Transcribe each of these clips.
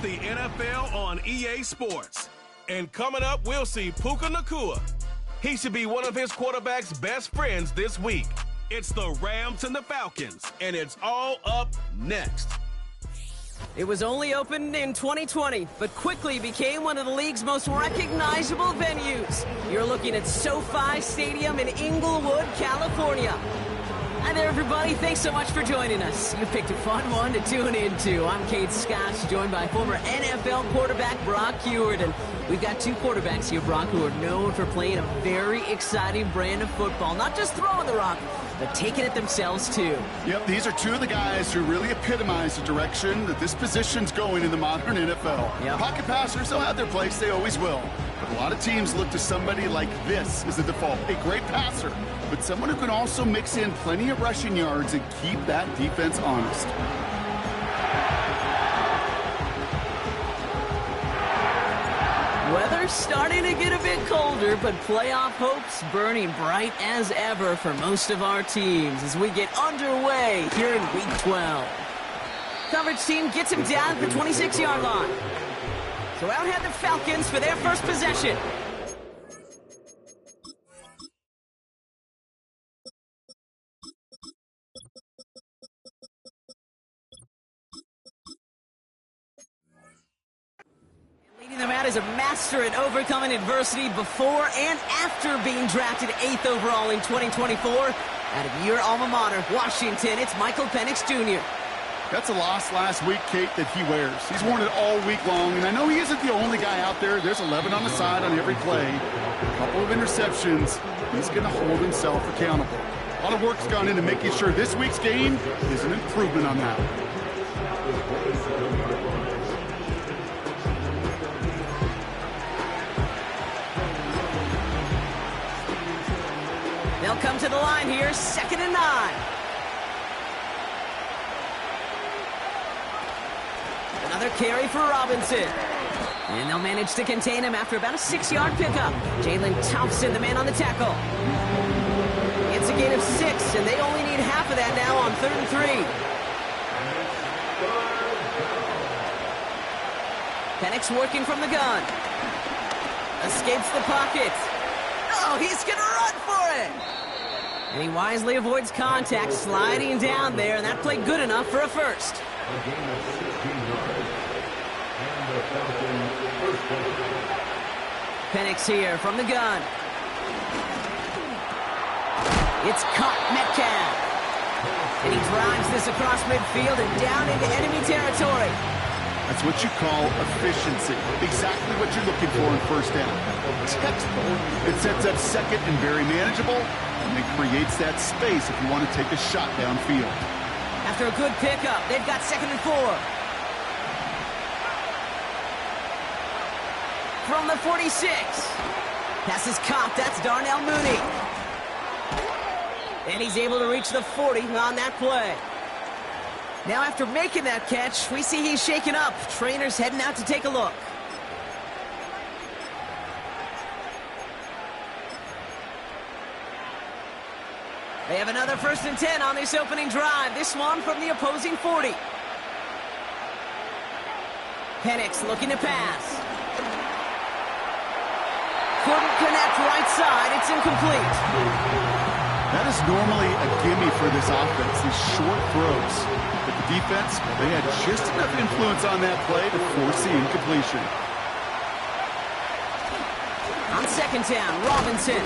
the NFL on EA Sports. And coming up, we'll see Puka Nacua. He should be one of his quarterback's best friends this week. It's the Rams and the Falcons, and it's all up next. It was only opened in 2020, but quickly became one of the league's most recognizable venues. You're looking at SoFi Stadium in Inglewood, California. Hi there, everybody. Thanks so much for joining us. You picked a fun one to tune into. I'm Kate Scott, joined by former NFL quarterback Brock Huard. And we've got two quarterbacks here, Brock, who are known for playing a very exciting brand of football. Not just throwing the rock, but taking it themselves, too. Yep, these are two of the guys who really epitomize the direction that this position's going in the modern NFL. Yep. Pocket passers, they'll have their place. They always will. But a lot of teams look to somebody like this as the default. A great passer, but someone who can also mix in plenty of rushing yards and keep that defense honest. Weather's starting to get a bit colder, but playoff hopes burning bright as ever for most of our teams as we get underway here in Week 12. Coverage team gets him down at the 26-yard line. So out head the Falcons for their first possession. Leading them out as a master at overcoming adversity before and after being drafted 8th overall in 2024. Out of your alma mater, Washington, it's Michael Penix Jr. That's a loss last week, Kate, that he wears. He's worn it all week long, and I know he isn't the only guy out there. There's 11 on the side on every play. A couple of interceptions. He's going to hold himself accountable. A lot of work's gone into making sure this week's game is an improvement on that. They'll come to the line here, 2nd and 9. Another carry for Robinson. And they'll manage to contain him after about a 6-yard pickup. Jalen Thompson, the man on the tackle. It's a gain of 6, and they only need half of that now on 3rd and 3. Penix working from the gun. Escapes the pocket. Oh, he's going to run for it. And he wisely avoids contact, sliding down there, and that played good enough for a first. Penix here from the gun. It's caught Metcalf. And he drives this across midfield and down into enemy territory. That's what you call efficiency. Exactly what you're looking for in first down. Textbook. It sets up second and very manageable, and it creates that space if you want to take a shot downfield. After a good pickup, they've got 2nd and 4. From the 46. Pass is caught. That's Darnell Mooney. And he's able to reach the 40 on that play. Now after making that catch, we see he's shaken up. Trainer's heading out to take a look. They have another 1st and 10 on this opening drive. This one from the opposing 40. Penix looking to pass. Couldn't connect right side. It's incomplete. That is normally a gimme for this offense, these short throws. But the defense, well, they had just enough influence on that play to force the incompletion. On 2nd down, Robinson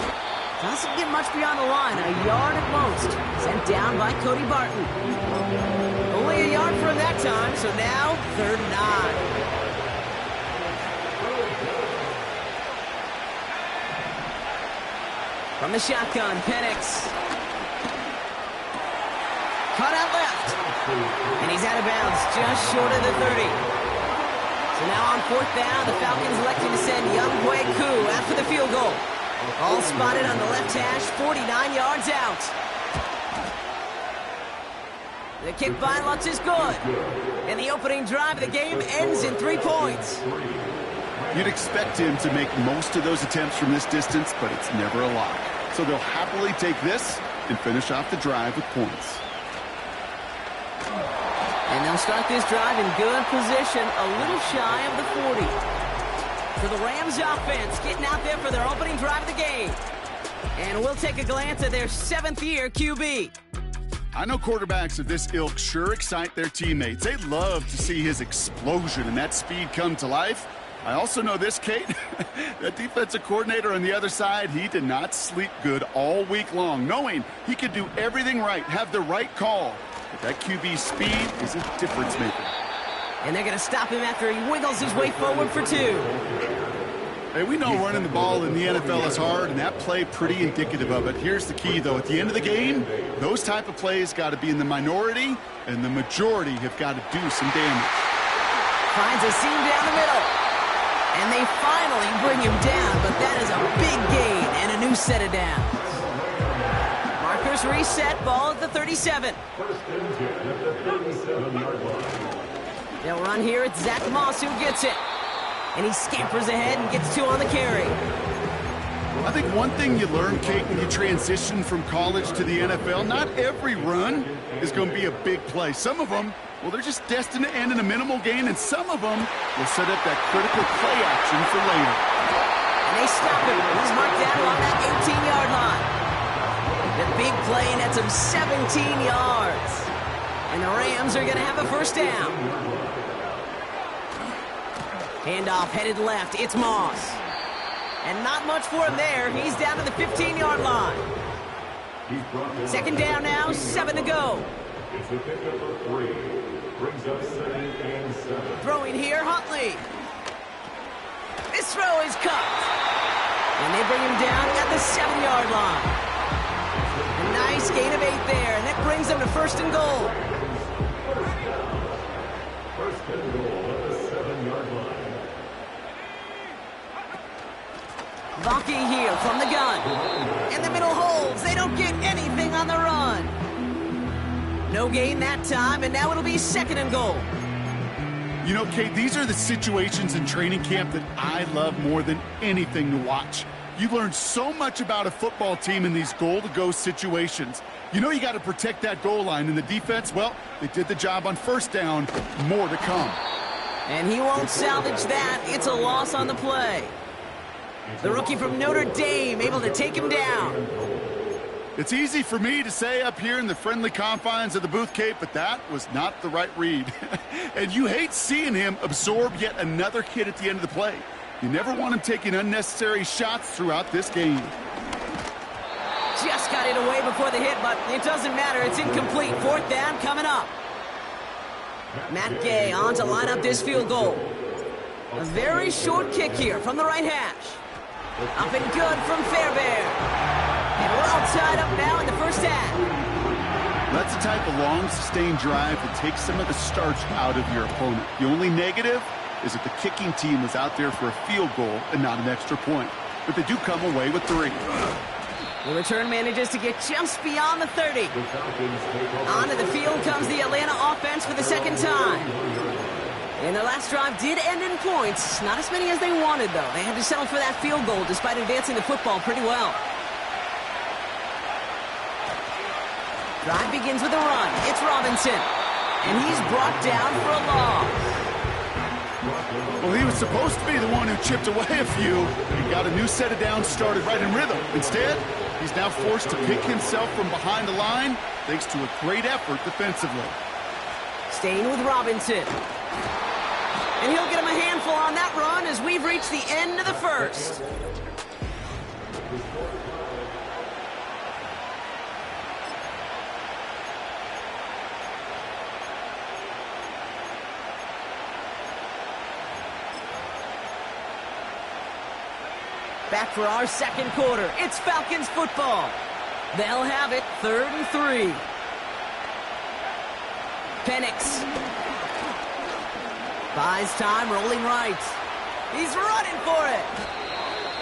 doesn't get much beyond the line, a yard at most. Sent down by Cody Barton. Only a yard for him that time, so now 3rd and 9. From the shotgun, Penix. Cut out left. And he's out of bounds, just short of the 30. So now on 4th down, the Falcons electing to send Y3 out for the field goal. All spotted on the left hash, 49 yards out. The kick by Lutz is good. And the opening drive of the game ends in 3 points. You'd expect him to make most of those attempts from this distance, but it's never a lock. So they'll happily take this and finish off the drive with points. And they'll They'll start this drive in good position, a little shy of the 40. For the Rams offense, getting out there for their opening drive of the game. And we'll take a glance at their 7th-year QB. I know quarterbacks of this ilk sure excite their teammates. They love to see his explosion and that speed come to life. I also know this, Kate, that defensive coordinator on the other side, he did not sleep good all week long, knowing he could do everything right, have the right call. But that QB speed is a difference maker. And they're going to stop him after he wiggles his way forward for 2. Hey, we know running the ball in the NFL is hard, and that play pretty indicative of it. Here's the key, though. At the end of the game, those type of plays got to be in the minority, and the majority have got to do some damage. Finds a seam down the middle. And they finally bring him down, but that is a big gain and a new set of downs. Markers reset, ball at the 37. They'll run here. It's Zach Moss who gets it. And he scampers ahead and gets 2 on the carry. I think one thing you learn, Kate, when you transition from college to the NFL, not every run is going to be a big play. Some of them, well, they're just destined to end in a minimal gain, and some of them will set up that critical play action for later. And they stop him. He's marked down along that 18-yard line. The big play nets him 17 yards. And the Rams are going to have a first down. Handoff headed left. It's Moss. And not much for him there. He's down to the 15-yard line. 2nd down now, 7 to go. It's a pickup of 3. Brings up 2nd and 7. Throwing here, Huntley. This throw is cut. And they bring him down at the 7-yard line. A nice gain of 8 there, and that brings them to 1st and goal. 1st and goal at the 7-yard line. Vaki here from the gun. And the middle holds. They don't get anything on the run. No gain that time, and now it'll be 2nd and goal. You know, Kate, these are the situations in training camp that I love more than anything to watch. You learn so much about a football team in these goal-to-go situations. You know you got to protect that goal line, and the defense, well, they did the job on 1st down. More to come. And he won't salvage that. It's a loss on the play. The rookie from Notre Dame able to take him down. It's easy for me to say up here in the friendly confines of the booth, Kate, but that was not the right read. And you hate seeing him absorb yet another hit at the end of the play. You never want him taking unnecessary shots throughout this game. Just got it away before the hit, but it doesn't matter. It's incomplete. 4th down coming up. Matt Gay on to line up this field goal. A very short kick here from the right hash. Up and good from Fairbairn. And we're all tied up now in the 1st half. That's the type of long, sustained drive that takes some of the starch out of your opponent. The only negative is that the kicking team was out there for a field goal and not an extra point. But they do come away with 3. The return manages to get just beyond the 30. Onto the field comes the Atlanta offense for the 2nd time. And their last drive did end in points. Not as many as they wanted, though. They had to settle for that field goal despite advancing the football pretty well. Drive begins with a run. It's Robinson. And he's brought down for a loss. Well, he was supposed to be the one who chipped away a few. He got a new set of downs started right in rhythm. Instead, he's now forced to pick himself from behind the line thanks to a great effort defensively. Staying with Robinson. And he'll get him a handful on that run as we've reached the end of the 1st. Back for our 2nd quarter. It's Falcons football. They'll have it 3rd and 3. Penix buys time, rolling right. He's running for it.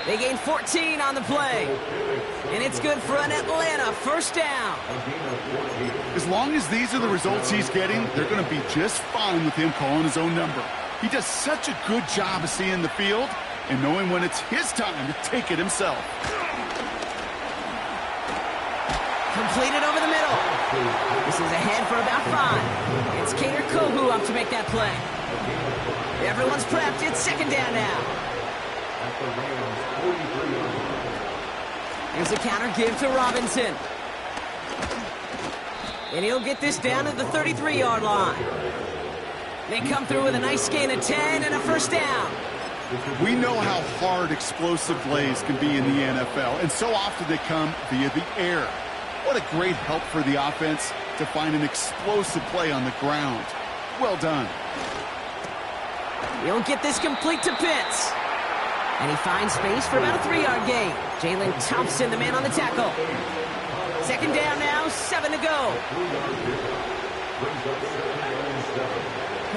They gain 14 on the play. And it's good for an Atlanta 1st down. As long as these are the results he's getting, they're going to be just fine with him calling his own number. He does such a good job of seeing the field and knowing when it's his time to take it himself. Completed over the middle. This is ahead for about 5. It's Cater Kohu up to make that play. Everyone's prepped. It's second down now. Here's a counter give to Robinson. And he'll get this down at the 33-yard line. They come through with a nice gain of 10 and a first down. We know how hard explosive plays can be in the NFL, and so often they come via the air. What a great help for the offense to find an explosive play on the ground. Well done. He'll get this complete to Pitts. And he finds space for about a 3-yard gain. Jalen Thompson, the man on the tackle. Second down now, 7 to go.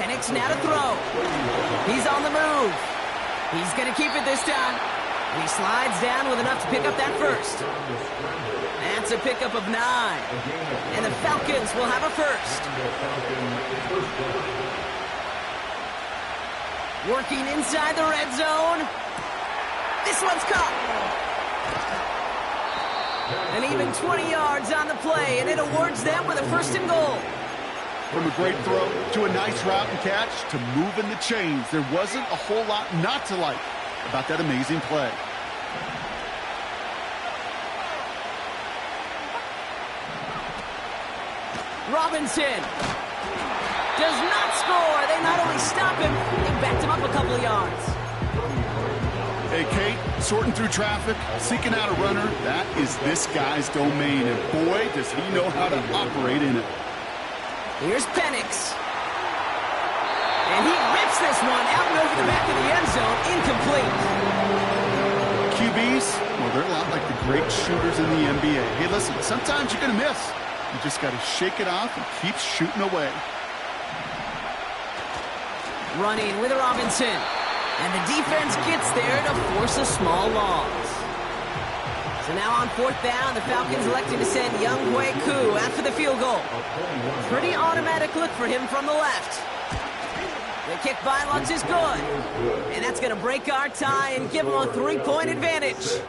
Penix now to throw. He's on the move. He's going to keep it this time. And he slides down with enough to pick up that first. That's a pickup of 9. And the Falcons will have a first. Working inside the red zone. This one's caught. And even 20 yards on the play, and it awards them with a first and goal. From a great throw to a nice route and catch to moving the chains, there wasn't a whole lot not to like about that amazing play. Robinson does not score. They not only stop him, they backed him up a couple of yards. Hey, Kate, sorting through traffic, seeking out a runner, that is this guy's domain, and boy, does he know how to operate in it. Here's Penix. And he rips this one out and over the back of the end zone, incomplete. QBs, well, they're a lot like the great shooters in the NBA. Hey, listen, sometimes you're going to miss. You just got to shake it off and keep shooting away. Running with Robinson. And the defense gets there to force a small loss. So now on 4th down, the Falcons electing to send Younghoe Koo after the field goal. Pretty automatic look for him from the left. The kick by Lutz is good. And that's going to break our tie and give them a 3-point advantage.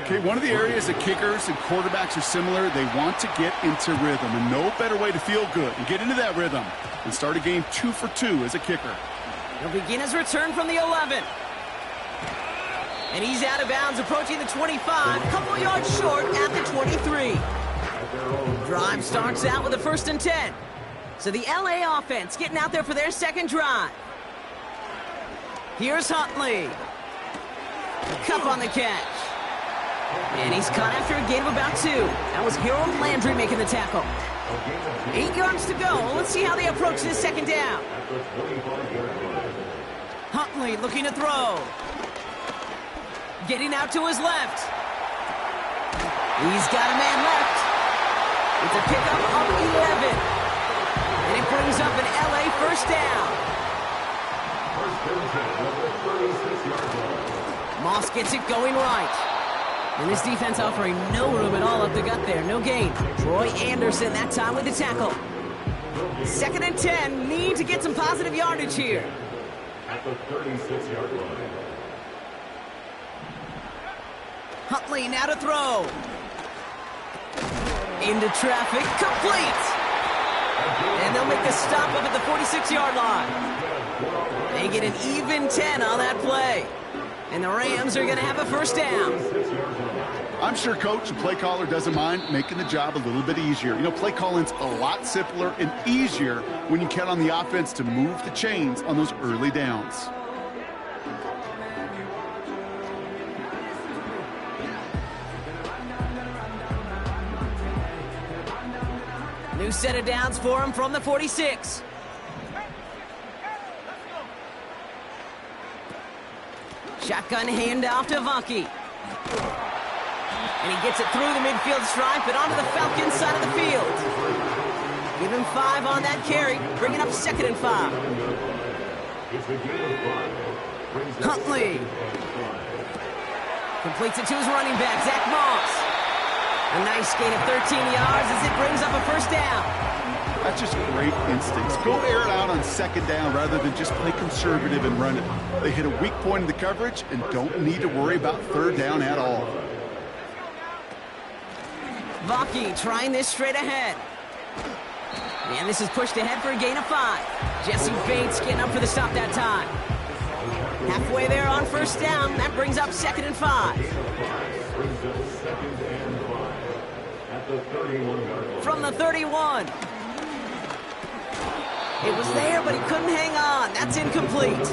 Okay, one of the areas that kickers and quarterbacks are similar, they want to get into rhythm. And no better way to feel good and get into that rhythm than start a game 2 for 2 as a kicker. He'll begin his return from the 11. And he's out of bounds, approaching the 25, a couple of yards short at the 23. Drive starts out with a 1st and 10. So the LA offense getting out there for their second drive. Here's Huntley. Cup on the catch. And he's caught after a gain of about 2. That was Harold Landry making the tackle. 8 yards to go. Let's see how they approach this second down. Huntley looking to throw. Getting out to his left. He's got a man left. It's a pickup of 11. And it brings up an LA first down. Moss gets it going right. And this defense offering no room at all up the gut there. No gain. Troy Anderson that time with the tackle. 2nd and 10. Need to get some positive yardage here. At the 36-yard line. Huntley now to throw. Into traffic. Complete. And they'll make the stop up at the 46-yard line. They get an even 10 on that play. And the Rams are going to have a first down. I'm sure coach and play caller doesn't mind making the job a little bit easier. You know, play calling's a lot simpler and easier when you count on the offense to move the chains on those early downs. New set of downs for him from the 46. Shotgun handoff to Vaki. And he gets it through the midfield stripe and onto the Falcons side of the field. Give him 5 on that carry, bringing up 2nd and 5. Huntley. Completes it to his running back, Zach Moss. A nice gain of 13 yards as it brings up a first down. That's just great instincts. Go air it out on 2nd down rather than just play conservative and run it. They hit a weak point in the coverage and don't need to worry about 3rd down at all. Vaki trying this straight ahead. And this is pushed ahead for a gain of 5. Jesse Bates getting up for the stop that time. Halfway there on first down. That brings up 2nd and 5. From the 31. It was there, but he couldn't hang on. That's incomplete.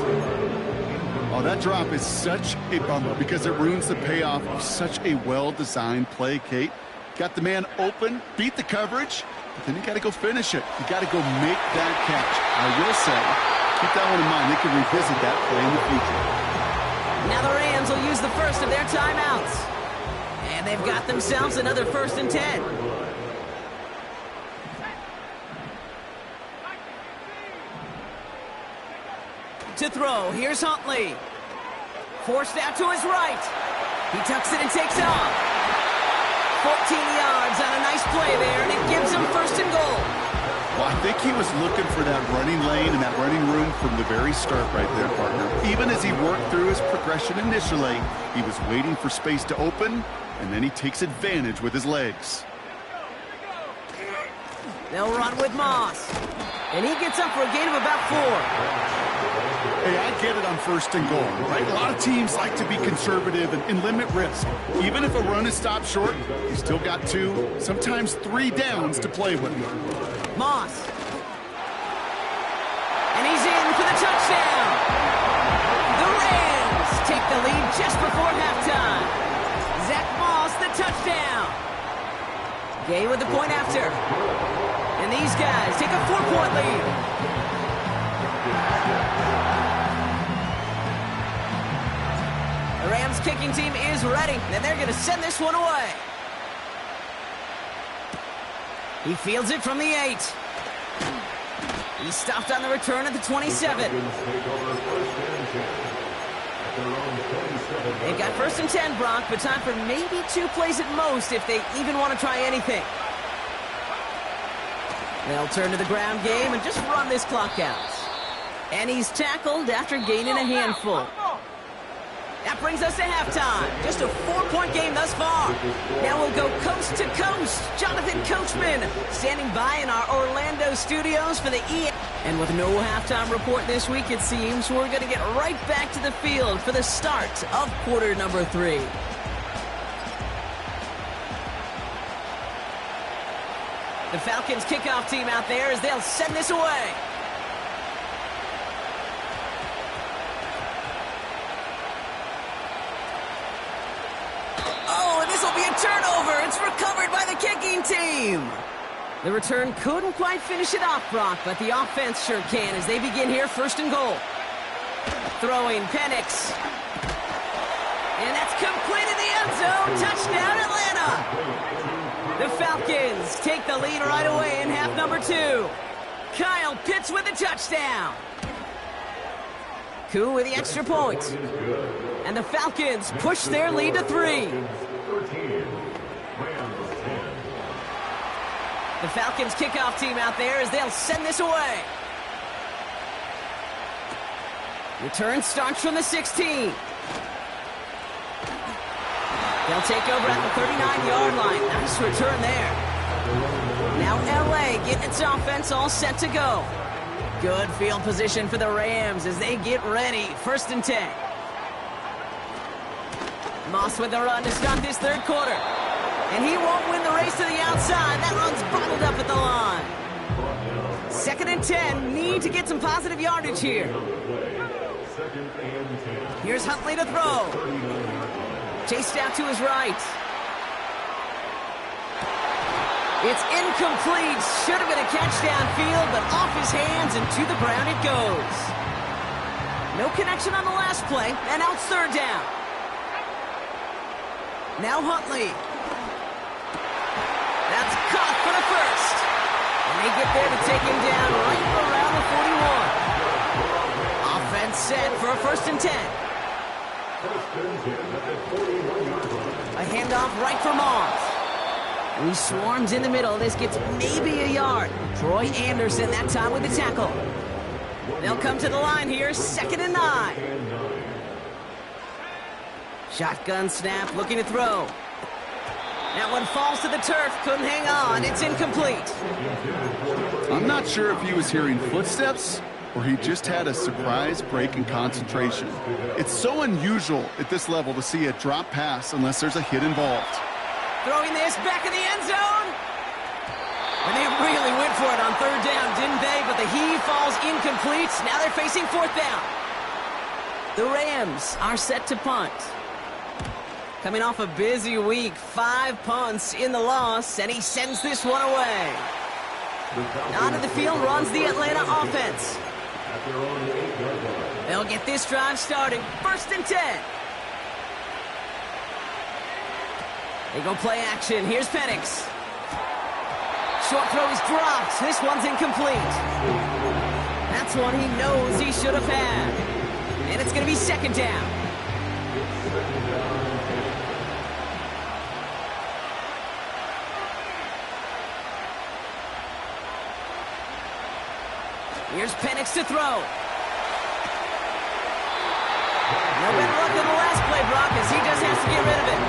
Oh, that drop is such a bummer because it ruins the payoff of such a well-designed play, Kate. Got the man open, beat the coverage, but then you got to go finish it. You got to go make that catch. I will say, keep that one in mind. They can revisit that play in the future. Now the Rams will use the first of their timeouts. And they've got themselves another 1st and 10. To throw, here's Huntley. Forced out to his right. He tucks it and takes off. 14 yards on a nice play there, and it gives him 1st and goal. Well, I think he was looking for that running lane and that running room from the very start right there, partner. Even as he worked through his progression initially, he was waiting for space to open, and then he takes advantage with his legs. They'll run with Moss. And he gets up for a gain of about 4. Hey, I get it on 1st and goal, right? A lot of teams like to be conservative and limit risk. Even if a run is stopped short, you still got 2, sometimes 3 downs to play with. Moss. And he's in for the touchdown. The Rams take the lead just before halftime. Zach Moss, the touchdown. Gay with the point after. And these guys take a 4-point lead. The Rams kicking team is ready, and they're going to send this one away. He fields it from the 8. He stopped on the return at the 27. They've got 1st and 10, Brock, but time for maybe 2 plays at most if they even want to try anything. They'll turn to the ground game and just run this clock out. And he's tackled after gaining a handful. That brings us to halftime. Just a 4-point game thus far. Now we'll go coast to coast. Jonathan Coachman standing by in our Orlando studios for the E. And with no halftime report this week, it seems we're going to get right back to the field for the start of quarter number 3. The Falcons kickoff team out there as they'll send this away. Oh, and this will be a turnover. It's recovered by the kicking team. The return couldn't quite finish it off, Brock, but the offense sure can as they begin here 1st and goal. Throwing Penix. And that's complete in the end zone. Touchdown, Atlanta. The Falcons take the lead right away in half number 2. Kyle Pitts with a touchdown. Koo with the extra point. And the Falcons push their lead to 3. The Falcons kickoff team out there as they'll send this away. Return starts from the 16. They'll take over at the 39-yard line. Nice return there. Now LA getting its offense all set to go. Good field position for the Rams as they get ready. 1st and 10. Moss with the run to start this 3rd quarter. And he won't win the race to the outside. That run's bottled up at the line. 2nd and 10. Need to get some positive yardage here. Here's Huntley to throw. Chased out to his right. It's incomplete. Should have been a catch downfield, but off his hands and to the ground it goes. No connection on the last play, and now it's 3rd down. Now Huntley. That's caught for the 1st. And they get there to take him down right around the 41. Offense set for a 1st and 10. A handoff right for Moss. He swarms in the middle. This gets maybe a yard. Troy Anderson that time with the tackle. They'll come to the line here, 2nd and 9. Shotgun snap, looking to throw. That one falls to the turf. Couldn't hang on. It's incomplete. I'm not sure if he was hearing footsteps or he just had a surprise break in concentration. It's so unusual at this level to see a drop pass unless there's a hit involved. Throwing this back in the end zone. And they really went for it on third down, didn't they? But the heave falls incomplete. Now they're facing fourth down. The Rams are set to punt. Coming off a busy week, 5 punts in the loss, and he sends this one away. Onto the field runs the Atlanta offense. They'll get this drive started. 1st and 10. They go play action. Here's Penix. Short throw is dropped. This one's incomplete. That's one he knows he should have had. And it's going to be 2nd down. Here's Penix to throw. No better luck than the last play, Brock, as he just has to get rid of it.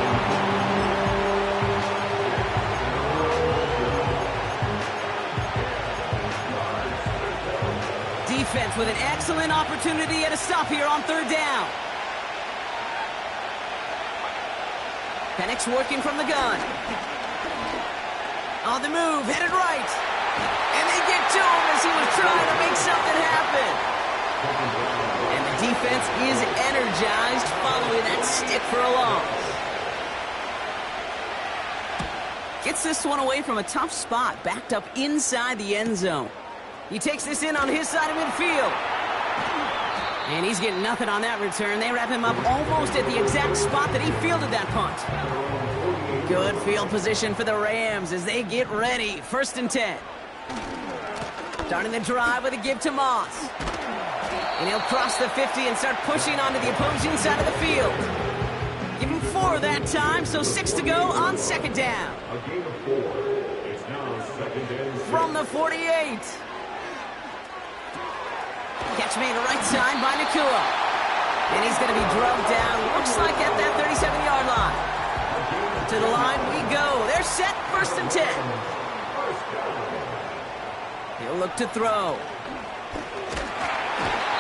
Defense with an excellent opportunity at a stop here on 3rd down. Penix working from the gun. On the move, headed right. And they get to him as he was trying to make something happen. And the defense is energized following that stick for a loss. Gets this one away from a tough spot, backed up inside the end zone. He takes this in on his side of midfield. And he's getting nothing on that return. They wrap him up almost at the exact spot that he fielded that punt. Good field position for the Rams as they get ready. 1st and 10. Starting the drive with a give to Moss. And he'll cross the 50 and start pushing onto the opposing side of the field. Give him 4 that time, so 6 to go on 2nd down. A gain of 4. It's now 2nd and 6. From the 48. Catch made right side by Nakua. And he's going to be drugged down. Looks like at that 37-yard line. To the line we go. They're set. 1st and 10. He'll look to throw.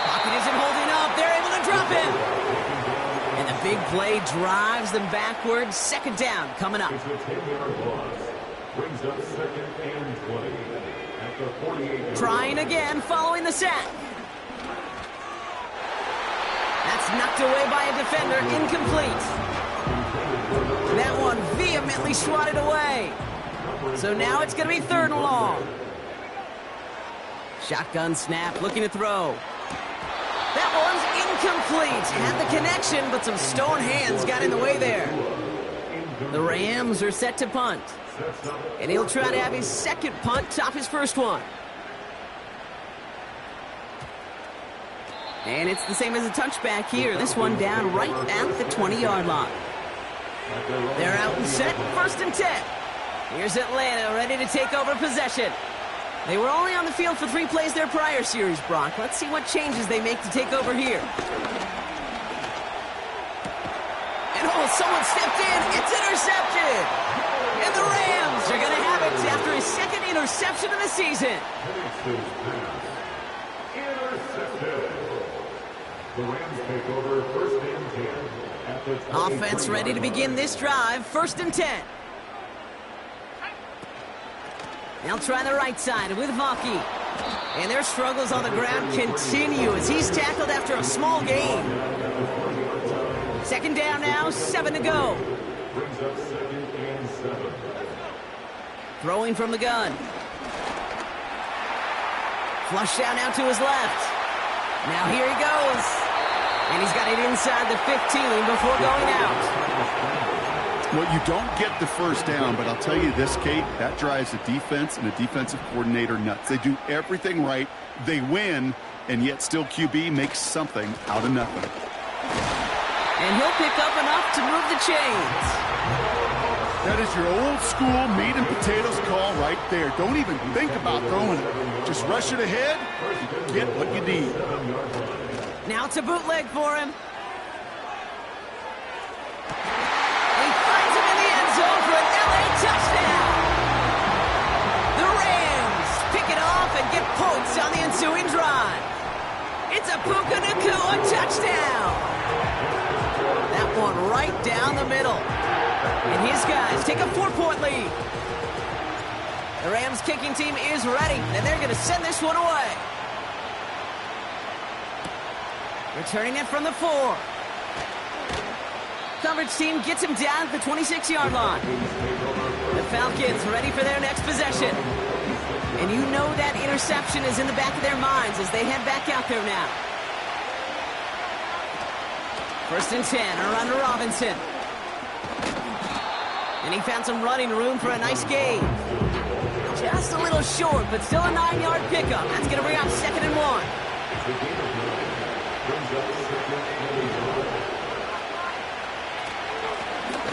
Pocket isn't holding up. They're able to drop him. And the big play drives them backwards. 2nd down coming up. It's a 10-yard loss. Brings up 2nd and 20. At the 48. Trying again following the sack. That's knocked away by a defender. Incomplete. That one vehemently swatted away. So now it's going to be 3rd and long. Shotgun snap, looking to throw. That one's incomplete. Had the connection, but some stone hands got in the way there. The Rams are set to punt. And he'll try to have his 2nd punt top his 1st one. And it's the same as a touchback here. This one down right at the 20-yard line. They're out and set. 1st and 10. Here's Atlanta ready to take over possession. They were only on the field for 3 plays their prior series, Brock. Let's see what changes they make to take over here. And oh, someone stepped in. It's intercepted. And the Rams are going to have it after his 2nd interception of the season. Intercepted. The Rams take over 1st and 10. At the Offense ready to begin this drive. 1st and 10. They'll try the right side with Vaki. And their struggles on the ground continue as he's tackled after a small gain. 2nd down now, 7 to go. Brings up 2nd and 7. Throwing from the gun. Flush down now to his left. Now here he goes. And he's got it inside the 15 before going out. Well, you don't get the 1st down, but I'll tell you this, Kate, that drives the defense and the defensive coordinator nuts. They do everything right. They win, and yet still QB makes something out of nothing. And he'll pick up enough to move the chains. That is your old school meat and potatoes call right there. Don't even think about throwing it. Just rush it ahead, get what you need. Now it's a bootleg for him. He finds him in the end zone for an LA down the middle. And his guys take a 4-point lead. The Rams kicking team is ready, and they're going to send this one away. Returning it from the 4. Coverage team gets him down at the 26-yard line. The Falcons ready for their next possession. And you know that interception is in the back of their minds as they head back out there now. 1st and 10, around to Robinson. And he found some running room for a nice gain. Just a little short, but still a 9-yard pickup. That's going to bring up 2nd and 1.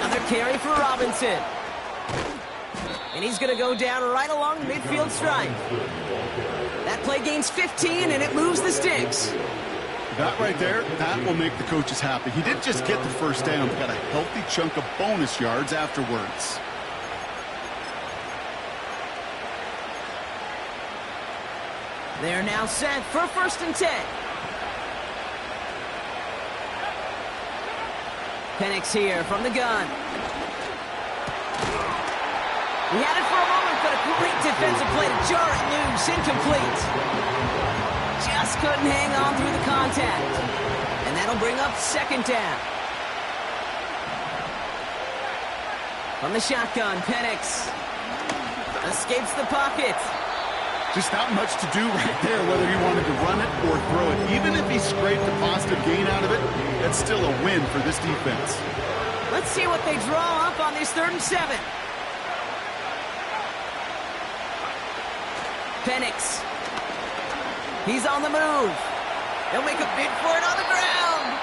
Another carry for Robinson. And he's going to go down right along the midfield stripe. That play gains 15, and it moves the sticks. That right there, that will make the coaches happy. He didn't just get the first down, but got a healthy chunk of bonus yards afterwards. They're now set for 1st and 10. Penix here from the gun. He had it for a moment, but a great defensive play to jar it loose. Incomplete. Just couldn't hang on through the contact. And that'll bring up 2nd down. From the shotgun, Penix escapes the pocket. Just not much to do right there, whether he wanted to run it or throw it. Even if he scraped a positive gain out of it, that's still a win for this defense. Let's see what they draw up on this 3rd and 7. Penix. He's on the move. He'll make a bid for it on the ground.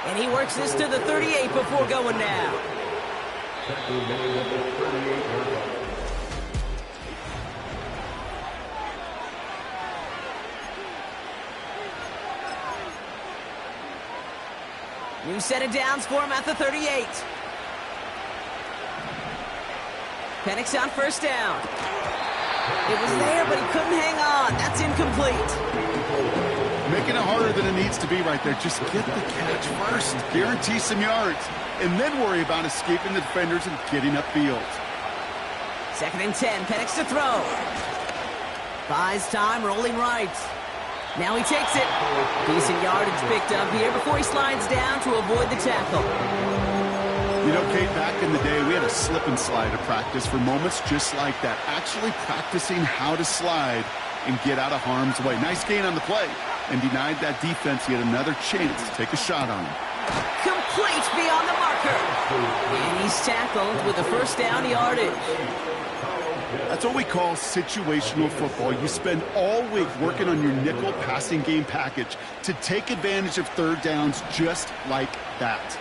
And he works this to the 38 before going down. New set of downs for him at the 38. Penix on 1st down. It was there, but he couldn't hang on. That's incomplete. Making it harder than it needs to be right there. Just get the catch first. Guarantee some yards. And then worry about escaping the defenders and getting upfield. 2nd and 10. Penix to throw. Buys time, rolling right. Now he takes it. Decent yardage picked up here before he slides down to avoid the tackle. You know, Kate, back in the day, we had a slip and slide to practice for moments just like that. Actually practicing how to slide and get out of harm's way. Nice gain on the play. And denied that defense yet another chance to take a shot on him. Complete beyond the marker. And he's tackled with the 1st down yardage. That's what we call situational football. You spend all week working on your nickel passing game package to take advantage of 3rd downs just like that.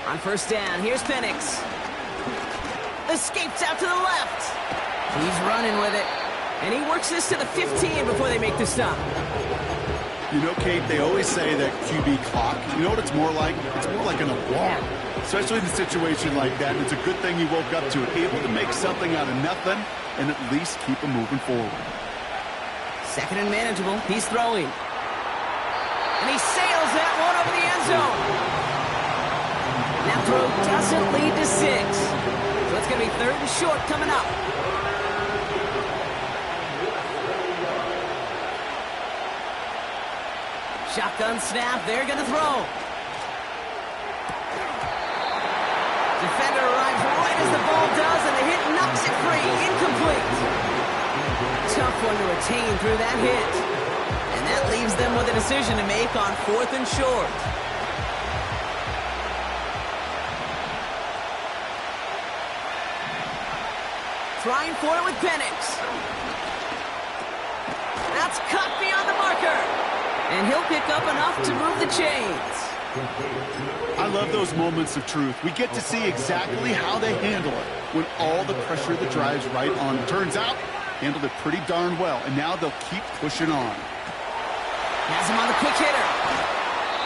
On 1st down, here's Penix. Escapes out to the left. He's running with it. And he works this to the 15 before they make the stop. You know, Kate, they always say that QB clock, you know what it's more like? It's more like an alarm. Especially in a situation like that, and it's a good thing you woke up to it. Able to make something out of nothing and at least keep them moving forward. 2nd and manageable. He's throwing. And he sails that one over the end zone. That throw doesn't lead to 6. So it's going to be 3rd and short coming up. Shotgun snap. They're going to throw. Defender arrives right as the ball does, and the hit knocks it free. Incomplete. Tough one to retain through that hit. And that leaves them with a decision to make on 4th and short. Trying for it with Penix. That's cut beyond the marker. And he'll pick up enough to move the chains. I love those moments of truth. We get to see exactly how they handle it when all the pressure of the drive's right on. Turns out, handled it pretty darn well, and now they'll keep pushing on. Has him on the quick hitter.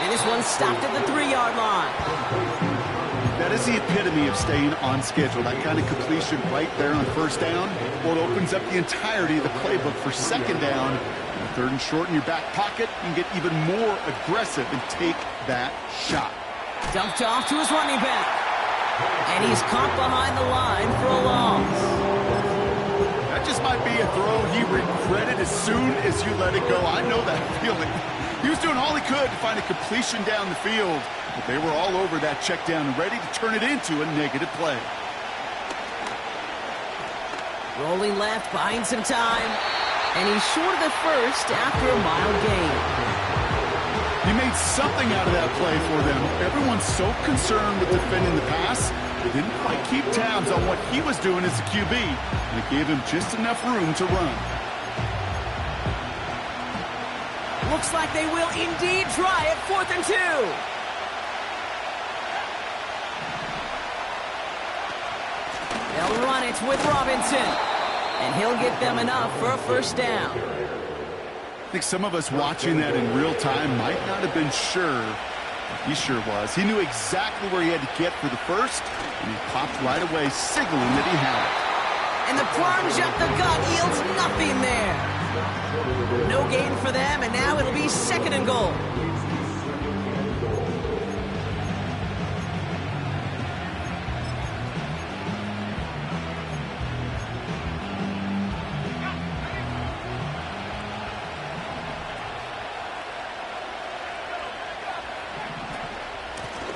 And this one stopped at the 3-yard line. That is the epitome of staying on schedule. That kind of completion right there on 1st down, well, it opens up the entirety of the playbook for 2nd down. Third and short in your back pocket, you can get even more aggressive and take that shot. Dumped off to his running back. And he's caught behind the line for a loss. That just might be a throw he regretted as soon as you let it go. I know that feeling. He was doing all he could to find a completion down the field, but they were all over that check down and ready to turn it into a negative play. Rolling left, buying some time. And he's short of the first after a mile gain. He made something out of that play for them. Everyone's so concerned with defending the pass, they didn't quite keep tabs on what he was doing as a QB. And it gave him just enough room to run. Looks like they will indeed try it, 4th and 2. They'll run it with Robinson. And he'll get them enough for a first down. I think some of us watching that in real time might not have been sure. He sure was. He knew exactly where he had to get for the first, and he popped right away, signaling that he had it. And the plunge up the gut yields nothing there. No gain for them, and now it'll be 2nd and goal.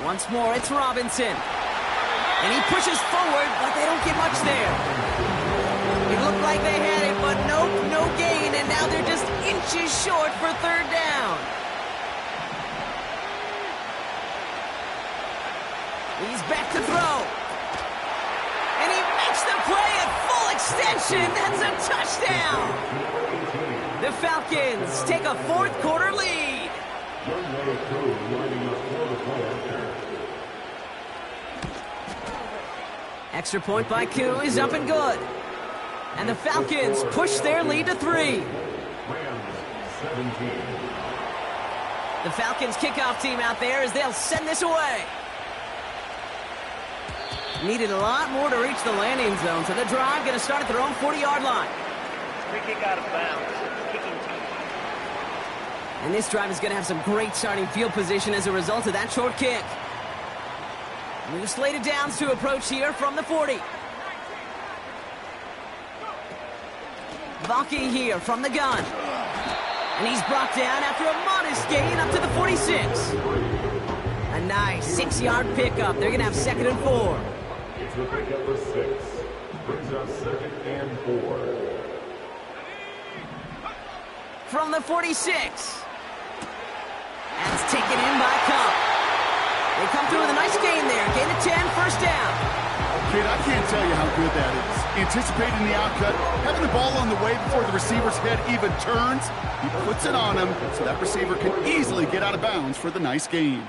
Once more, it's Robinson. And he pushes forward, but they don't get much there. It looked like they had it, but nope, no gain, and now they're just inches short for 3rd down. He's back to throw. And he makes the play at full extension. That's a touchdown. The Falcons take a 4th quarter lead. Extra point by Koo is up and good. And the Falcons push their lead to 3. The Falcons kickoff team out there as they'll send this away. Needed a lot more to reach the landing zone, so the drive going to start at their own 40-yard line. Free kick out of bounds. Kicking team. And this drive is going to have some great starting field position as a result of that short kick. New slated downs to approach here from the 40. Vaki here from the gun. And he's brought down after a modest gain up to the 46. A nice 6-yard pickup. They're going to have 2nd and 4. It's the pickup for 6. Brings up 2nd and 4. From the 46. That's taken in by Cup. They come through with a nice gain there. Gain of 10, first down. Kid, I can't tell you how good that is. Anticipating the outcut, having the ball on the way before the receiver's head even turns. He puts it on him so that receiver can easily get out of bounds for the nice gain.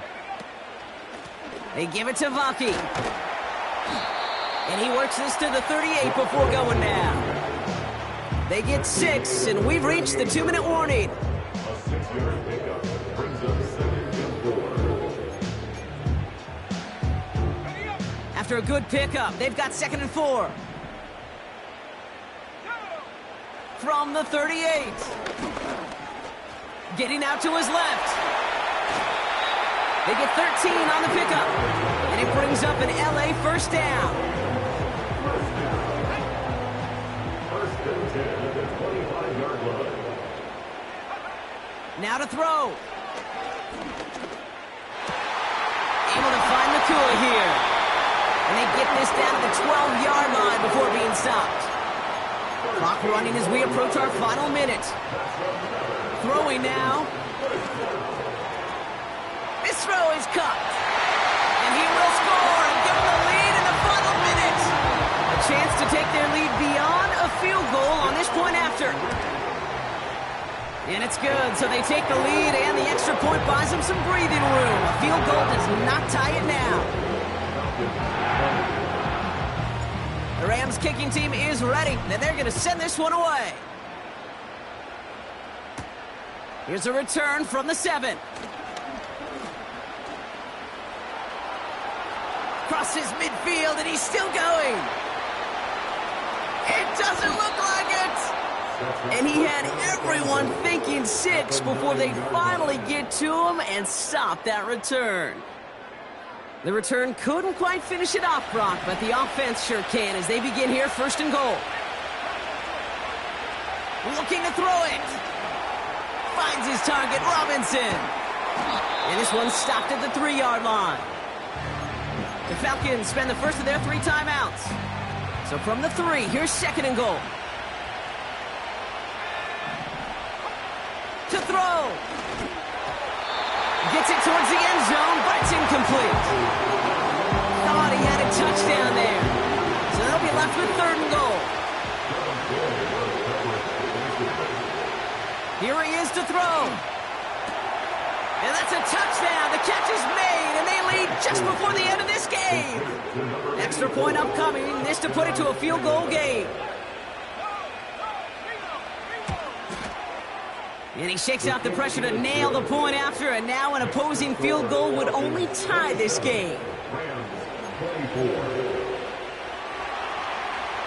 They give it to Vaki. And he works this to the 38 before going down. They get 6, and we've reached the 2-minute warning. A 6-yard pickup brings up 2nd and 4. After a good pickup, they've got 2nd and 4. From the 38. Getting out to his left. They get 13 on the pickup. And it brings up an LA first down. First and 10 at the 25-yard line. Now to throw. Able to find Nakua here. And they get this down to the 12-yard line before being stopped. Clock running as we approach our final minute. Throwing now. This throw is cut. And he will score and give them the lead in the final minute. A chance to take their lead beyond a field goal on this point after. And it's good, so they take the lead, and the extra point buys them some breathing room. A field goal does not tie it now. The Rams kicking team is ready, and they're going to send this one away. Here's a return from the 7. Crosses midfield, and he's still going. It doesn't look like it. And he had everyone thinking 6 before they finally get to him and stop that return. The return couldn't quite finish it off, Brock, but the offense sure can as they begin here, 1st and goal. Looking to throw it. Finds his target, Robinson. And this one's stopped at the 3-yard line. The Falcons spend the first of their 3 timeouts. So from the 3, here's 2nd and goal. To throw. Gets it towards the end zone, but it's incomplete. Thought he had a touchdown there. So they'll be left with 3rd and goal. Here he is to throw. And that's a touchdown. The catch is made, and they lead just before the end of this game. Extra point upcoming. This to put it to a field goal game. And he shakes out the pressure to nail the point after, and now an opposing field goal would only tie this game.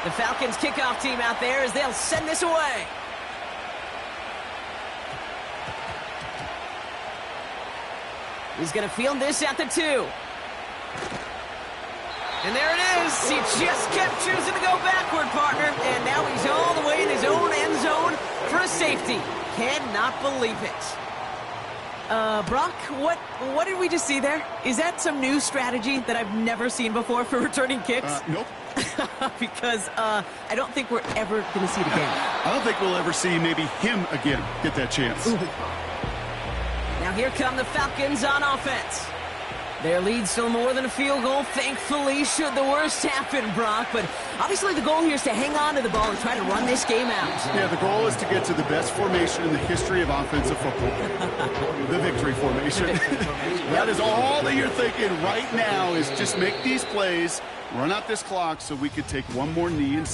The Falcons kickoff team out there as they'll send this away. He's going to field this at the 2. And there it is. He just kept choosing to go backward, partner. And now he's all the way in his own end zone for a safety. Cannot believe it. Brock, what did we just see there? Is that some new strategy that I've never seen before for returning kicks? Nope. Because I don't think we're ever going to see it again. I don't think we'll ever see maybe him again get that chance. Ooh. Now here come the Falcons on offense. Their lead still more than a field goal, thankfully, should the worst happen, Brock. But obviously the goal here is to hang on to the ball and try to run this game out. Yeah, the goal is to get to the best formation in the history of offensive football. The victory formation. That is all that you're thinking right now is just make these plays, run out this clock so we could take one more knee and